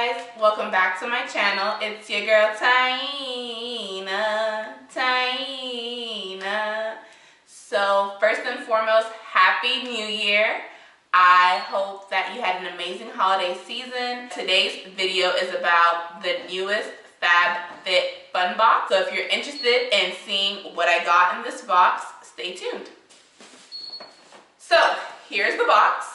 guys, welcome back to my channel. It's your girl Taina. So first and foremost, Happy New Year. I hope that you had an amazing holiday season. Today's video is about the newest FabFitFun box. So if you're interested in seeing what I got in this box, stay tuned. So here's the box.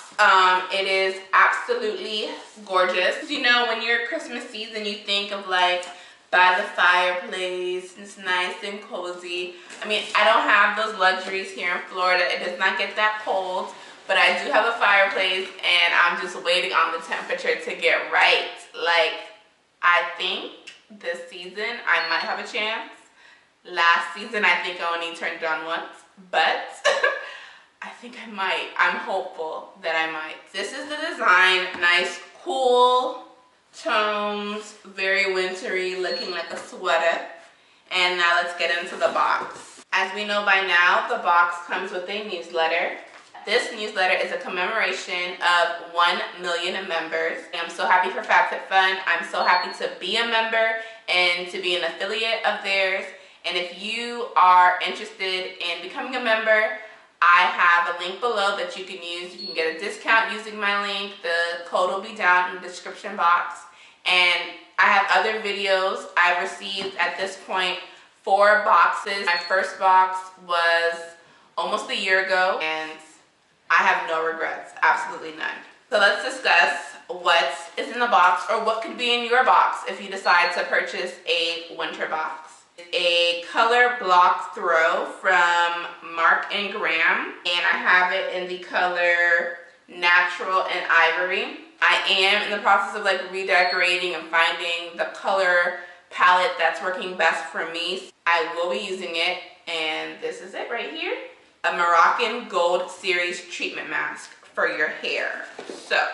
It is absolutely gorgeous. You know, when you're Christmas season, you think of like by the fireplace, it's nice and cozy. I mean, I don't have those luxuries here in Florida. It does not get that cold, but I do have a fireplace and I'm just waiting on the temperature to get right. Like, I think this season I might have a chance. Last season, I think I only turned it on once, but I think I might. I'm hopeful that I might. This is the design. Nice, cool tones, very wintry, looking like a sweater. And now let's get into the box. As we know by now, the box comes with a newsletter. This newsletter is a commemoration of 1 million members. I'm so happy for FabFitFun. I'm so happy to be a member and to be an affiliate of theirs. And if you are interested in becoming a member, I have a link below that you can use. You can get a discount using my link. The code will be down in the description box. And I have other videos. I've received at this point 4 boxes. My first box was almost a year ago and I have no regrets, absolutely none. So let's discuss what is in the box or what could be in your box if you decide to purchase a winter box. A color block throw from Mark and Graham, and I have it in the color natural and ivory. I am in the process of like redecorating and finding the color palette that's working best for me. I will be using it, and this is it right here. A Moroccan Gold Series treatment mask for your hair. So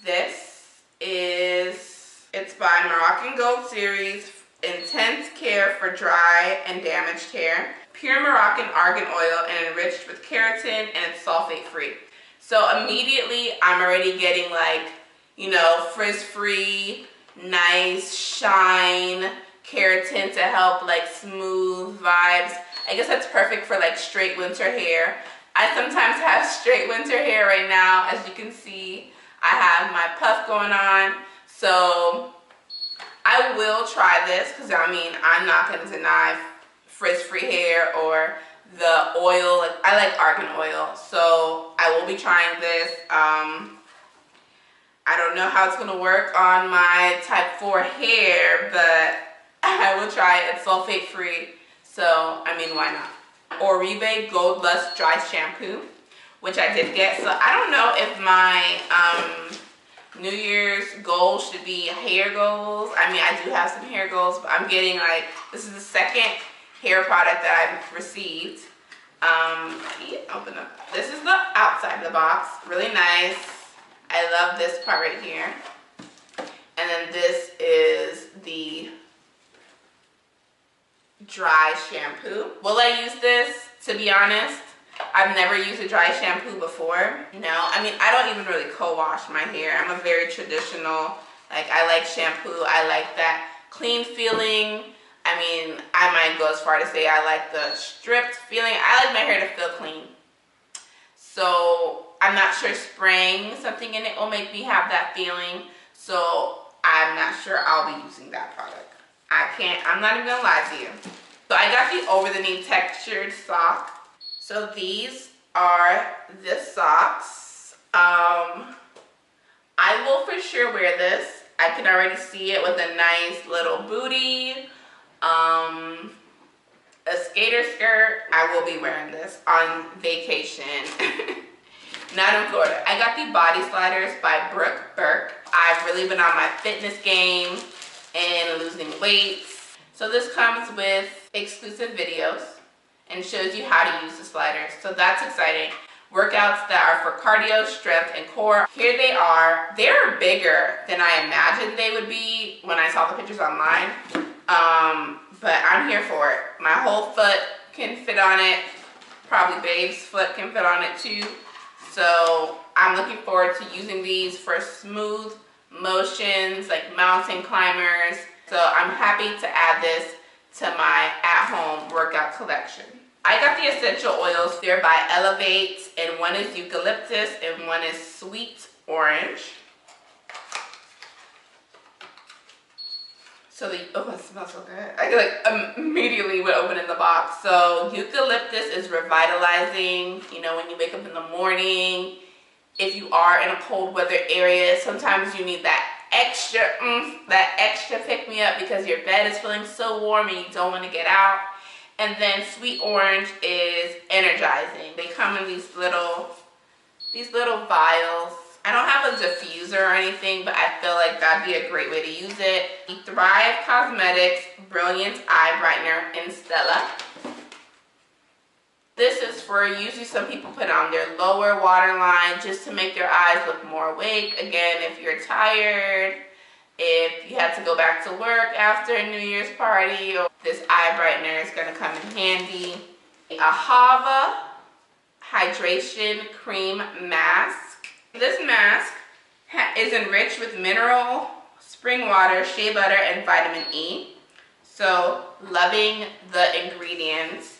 this is, it's by Moroccan Gold Series. Intense care for dry and damaged hair. Pure Moroccan argan oil and enriched with keratin, and it's sulfate free. So immediately I'm already getting like, you know, frizz-free, nice shine, keratin to help like smooth vibes. I guess that's perfect for like straight winter hair. I sometimes have straight winter hair right now. As you can see, I have my puff going on. So I will try this because I mean, I'm not going to deny frizz-free hair or the oil. Like, I like argan oil, so I will be trying this. I don't know how it's going to work on my type 4 hair, but I will try it. It's sulfate free, so I mean, why not? Oribe Gold Lust Dry Shampoo, which I did get. So I don't know if my New Year's goal should be hair goals. I mean, I do have some hair goals, but I'm getting like, this is the second hair product that I've received. Open up. This is the outside of the box. Really nice. I love this part right here. And then this is the dry shampoo. Will I use this? To be honest, I've never used a dry shampoo before. No, I mean, I don't even really co-wash my hair. I'm a very traditional, like, I like shampoo. I like that clean feeling. I mean, I might go as far to say I like the stripped feeling. I like my hair to feel clean. So I'm not sure spraying something in it will make me have that feeling. So I'm not sure I'll be using that product. I'm not even gonna lie to you. So I got the over-the-knee textured sock. So these are the socks. I will for sure wear this. I can already see it with a nice little booty, a skater skirt. I will be wearing this on vacation, not in Florida. I got the body sliders by Brooke Burke. I've really been on my fitness game and losing weight. So this comes with exclusive videos and shows you how to use the sliders. So that's exciting. Workouts that are for cardio, strength, and core. Here they are. They're bigger than I imagined they would be when I saw the pictures online. But I'm here for it. My whole foot can fit on it. Probably Babe's foot can fit on it too. So I'm looking forward to using these for smooth motions, like mountain climbers. So I'm happy to add this to my at-home workout collection. I got the essential oils. They're by Ebates, and one is eucalyptus and one is sweet orange. So oh, it smells so good. I like immediately would open in the box. So eucalyptus is revitalizing, you know, when you wake up in the morning. If you are in a cold weather area, sometimes you need that extra pick me up because your bed is feeling so warm and you don't want to get out. And then sweet orange is energizing. They come in these little vials. I don't have a diffuser or anything, but I feel like that'd be a great way to use it. The Thrive Cosmetics Brilliant Eye Brightener in Stella. This is for, usually some people put on their lower waterline just to make their eyes look more awake. Again, if you're tired, if you had to go back to work after a New Year's party, or this eye brightener is going to come in handy. A Hava Hydration Cream Mask. This mask is enriched with mineral, spring water, shea butter, and vitamin E. So, loving the ingredients.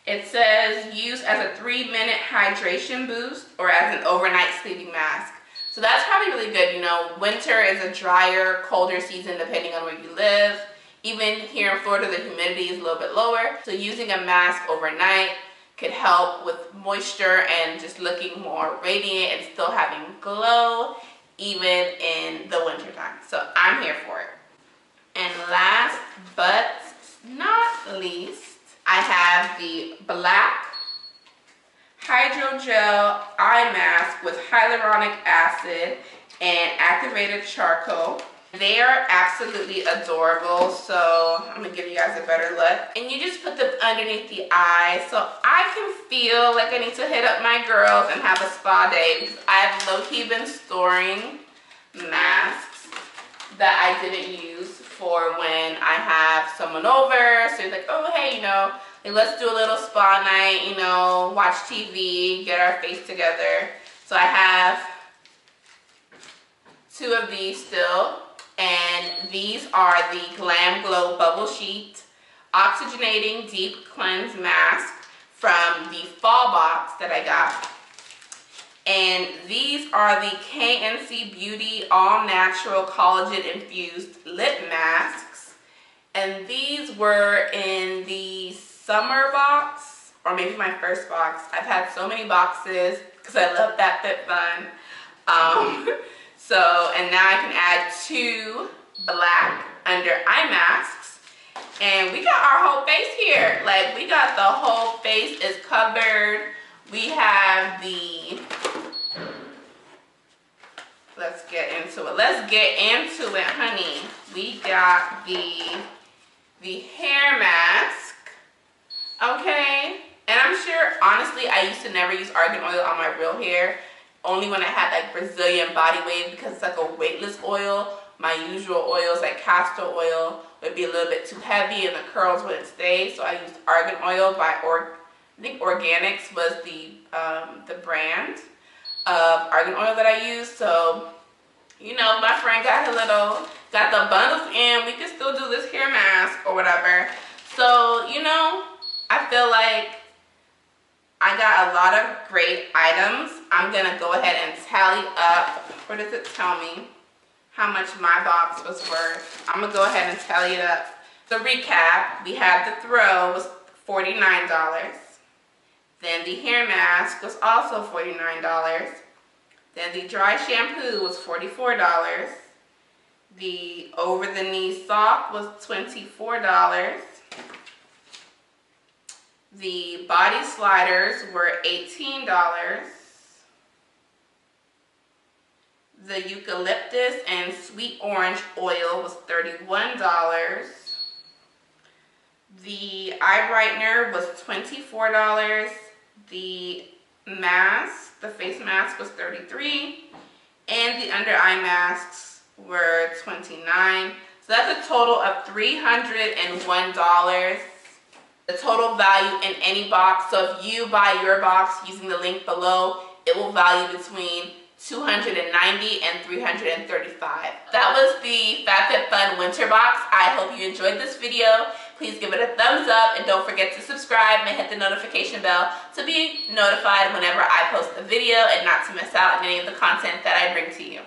It says use as a 3-minute hydration boost or as an overnight sleeping mask. So that's probably really good. You know, winter is a drier, colder season depending on where you live. Even here in Florida, the humidity is a little bit lower. So using a mask overnight could help with moisture and just looking more radiant and still having glow even in the winter time. So I'm here for it. And last but not least, I have the Black Hydrogel Eye Mask with hyaluronic acid and activated charcoal. They are absolutely adorable, so I'm gonna give you guys a better look. And you just put them underneath the eye, so I can feel like I need to hit up my girls and have a spa day, because I've low-key been storing masks that I didn't use for when I have someone over. So it's like, oh hey, you know, like, let's do a little spa night, you know, watch TV, get our face together. So I have 2 of these still. And these are the Glam Glow Bubble Sheet Oxygenating Deep Cleanse Mask from the Fall box that I got. And these are the KNC Beauty All Natural Collagen Infused Lip Masks. And these were in the summer box, or maybe my first box. I've had so many boxes because I love FabFitFun. So, and now I can add 2 black under eye masks. And we got our whole face here. Like, we got the whole face is covered. We have the, let's get into it. Let's get into it, honey. We got the hair mask, okay? And I'm sure, honestly, I used to never use argan oil on my real hair. Only when I had like Brazilian body wave, because it's like a weightless oil. My usual oils like castor oil would be a little bit too heavy and the curls wouldn't stay. So I used argan oil by I think Organics was the brand of argan oil that I used. So, you know, my friend got the bundles in. We could still do this hair mask or whatever. So, you know, I feel like I got a lot of great items. I'm gonna go ahead and tally up. Where does it tell me how much my box was worth? I'm gonna go ahead and tally it up. So recap, we had the throw was $49. Then the hair mask was also $49. Then the dry shampoo was $44. The over-the-knee sock was $24. The body sliders were $18. The eucalyptus and sweet orange oil was $31. The eye brightener was $24. The mask, the face mask was $33. And the under eye masks were $29. So that's a total of $301. The total value in any box. So if you buy your box using the link below, it will value between 290, and 335. That was the FabFitFun winter box. I hope you enjoyed this video. Please give it a thumbs up and don't forget to subscribe and hit the notification bell to be notified whenever I post a video and not to miss out on any of the content that I bring to you.